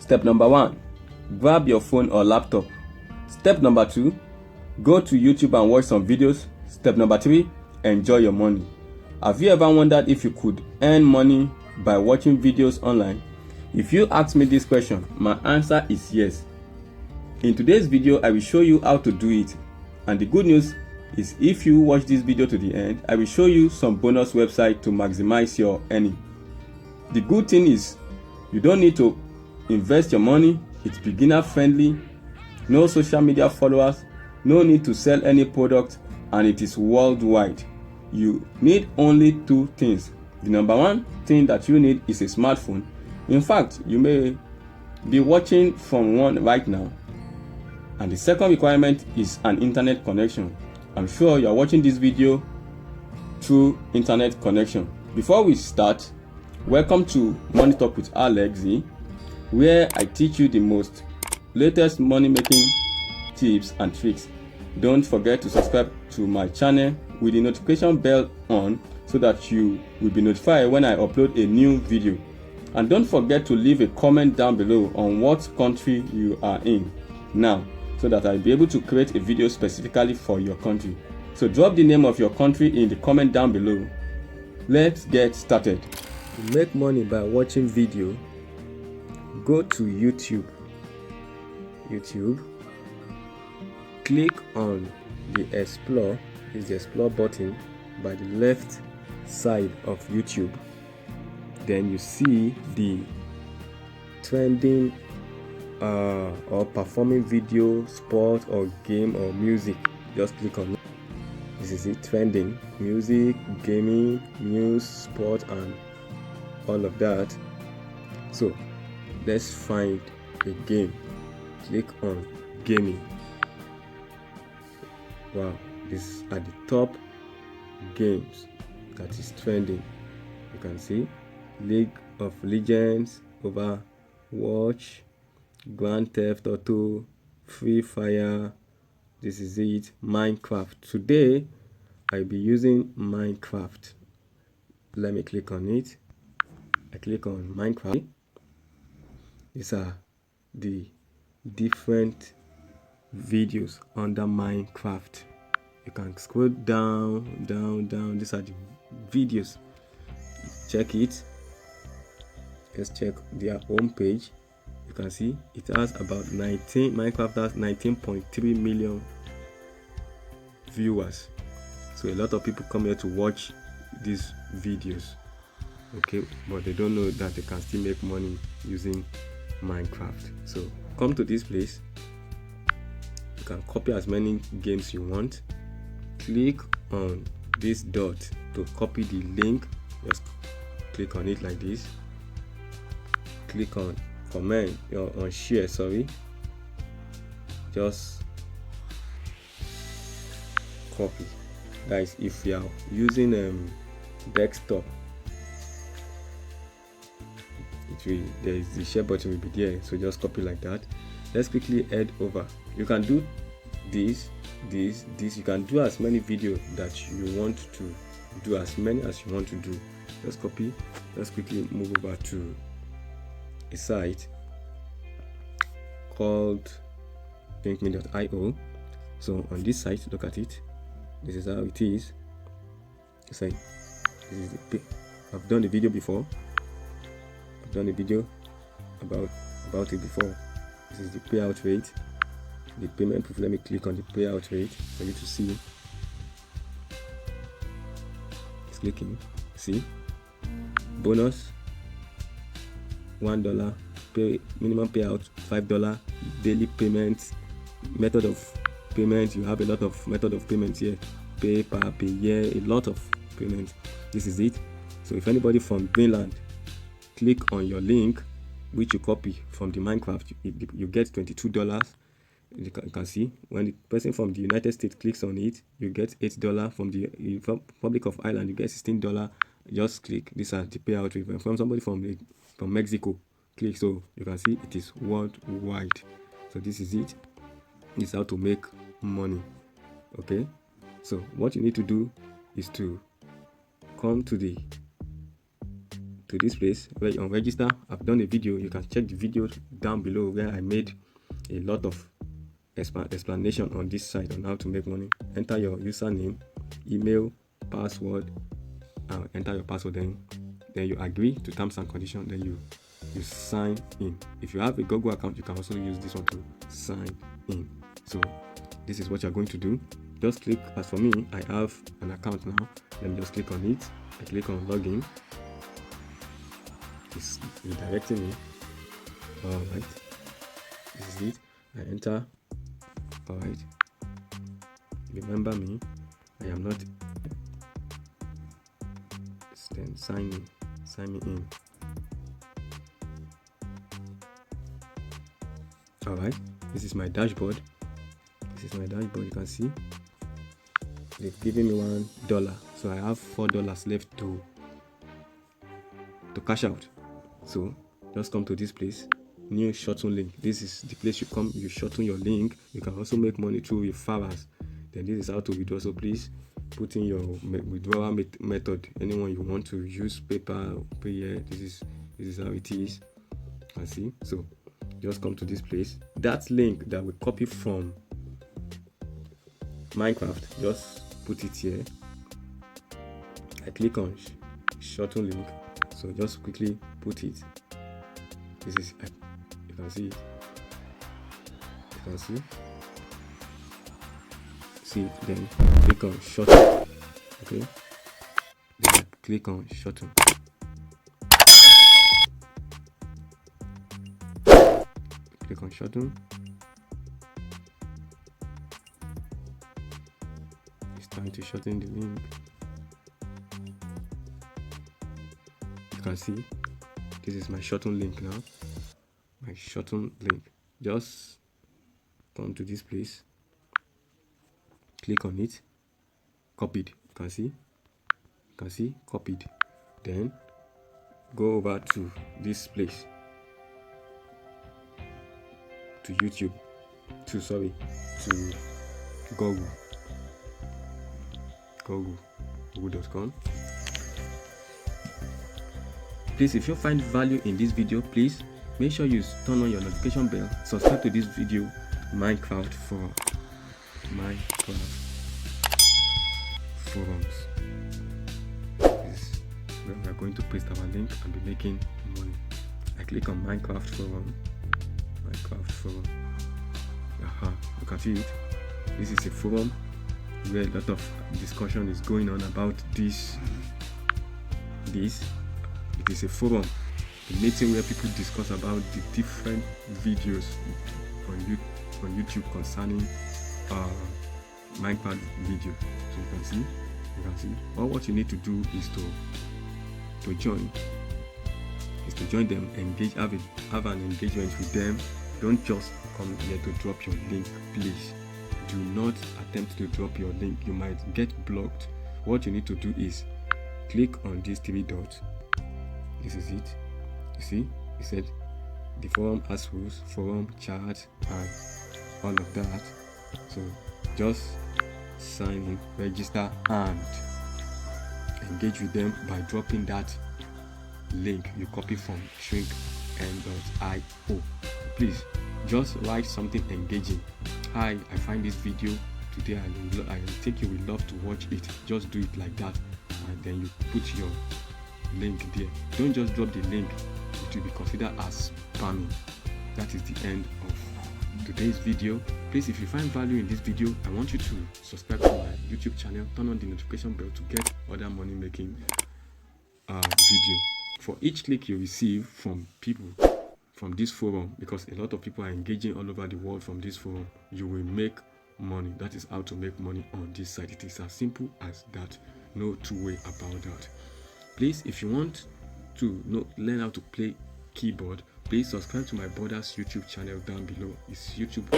Step number 1, grab your phone or laptop. Step number 2, go to YouTube and watch some videos. Step number 3, enjoy your money. Have you ever wondered if you could earn money by watching videos online? If you ask me this question, my answer is yes. In today's video, I will show you how to do it. And the good news is, if you watch this video to the end, I will show you some bonus website to maximize your earning. The good thing is, you don't need to invest your money. It's beginner friendly, no social media followers, no need to sell any product, and it is worldwide. You need only 2 things. The number 1 thing that you need is a smartphone. In fact, you may be watching from one right now. And the second requirement is an internet connection. I'm sure you are watching this video through internet connection. Before we start, welcome to Money Talk with Alexi, where I teach you the most latest money making tips and tricks. Don't forget to subscribe to my channel with the notification bell on so that you will be notified when I upload a new video. And don't forget to leave a comment down below on what country you are in now, so that I'll be able to create a video specifically for your country. So drop the name of your country in the comment down below. Let's get started. To make money by watching video, go to YouTube. Click on the explore, is the explore button by the left side of YouTube. Then you see the trending or performing video, sport or game or music. Just click on it. This is it, trending, music, gaming, news, sport and all of that. So let's find a game. Click on gaming. Wow, this is at the top games that is trending. You can see League of Legends, Overwatch, Grand Theft Auto, Free Fire. This is it, Minecraft. Today I'll be using Minecraft. Let me click on it. I click on Minecraft. These are the different videos under Minecraft. You can scroll down. These are the videos. Check it. Let's check their home page. You can see it has about Minecraft has 19.3 million viewers. So a lot of people come here to watch these videos. Okay, but they don't know that they can still make money using Minecraft. So come to this place. You can copy as many games you want. Click on this dot to copy the link. Just click on it like this. Click on comment on share, just copy. Guys, if you are using desktop, there is the share button will be there, so just copy like that. Let's quickly head over. You can do this. You can do as many videos that you want to do, as many as you want to do. Just copy. Let's quickly move over to a site called pinkme.io. So on this site, look at it. This is how it is. It's like, this is I've done a video before. I've done a video about it before. This is the payout rate, the payment proof. Let me click on the payout rate for you to see. It's clicking. See, bonus $1, minimum payout $5, daily payments, method of payment. You have a lot of method of payments here. Pay per pay year, a lot of payments. This is it. So if anybody from Greenland, click on your link which you copy from the Minecraft, you get $22. You can see when the person from the United States clicks on it, you get $8. From the Republic of Ireland, you get $16. Just click. These are the payout rate. From somebody from Mexico, click. So you can see it is worldwide. So this is it. This is how to make money. Okay, so what you need to do is to come to the to this place where you register. I've done a video. You can check the video down below where I made a lot of explanation on this site on how to make money. Enter your username, email, password, enter your password, then you agree to terms and conditions, then you sign in. If you have a Google account, you can also use this one to sign in. So this is what you're going to do. Just click, as for me, I have an account now. Let me just click on it. I click on login. It's redirecting me. Alright, this is it. I enter. Alright, remember me, I am not. Then sign me in. Alright, this is my dashboard. You can see they've given me $1, so I have $4 left to cash out. So just come to this place, new shorten link. This is the place you come, you shorten your link. You can also make money through referrals. Then this is how to withdraw. So please put in your withdrawal method, anyone you want to use, PayPal, Payer. This is how it is. You see. So just come to this place. That link that we copy from Minecraft, just put it here. I click on shorten link, so just quickly put it. This is, you can see it. You can see, then click on shorten. Okay, then click on shorten. Click on shorten. It's time to shorten the link. You can see this is my shorten link now. My shorten link. Just come to this place. Click on it. Copied. You can see copied. Then go over to this place. To YouTube. To Google.com. Please, if you find value in this video, please make sure you turn on your notification bell. Subscribe to this video. Minecraft forums. This is where we are going to paste our link and be making money. I click on Minecraft forum. Look at it. This is a forum where a lot of discussion is going on about this. It is a forum, a meeting where people discuss about the different videos on YouTube concerning Minecraft video. So you can see. All what you need to do is to join them, engage, have an engagement with them. Don't just come here to drop your link, please. Do not attempt to drop your link. You might get blocked. What you need to do is click on these 3 dots. This is it. You see, it said the forum has rules, forum, chat, and all of that. So just sign in, register, and engage with them by dropping that link you copy from shrinkn.io. Please just write something engaging. Hi, I find this video today, I think you will love to watch it. Just do it like that, and then you put your link there. Don't just drop the link, it will be considered as spamming. That is the end of today's video. Please, if you find value in this video, I want you to subscribe to my YouTube channel, turn on the notification bell to get other money making video. For each click you receive from people from this forum, because a lot of people are engaging all over the world from this forum, you will make money. That is how to make money on this site. It is as simple as that. No two way about that. Please, if you want to learn how to play keyboard, please subscribe to my brother's YouTube channel down below. It's YouTube.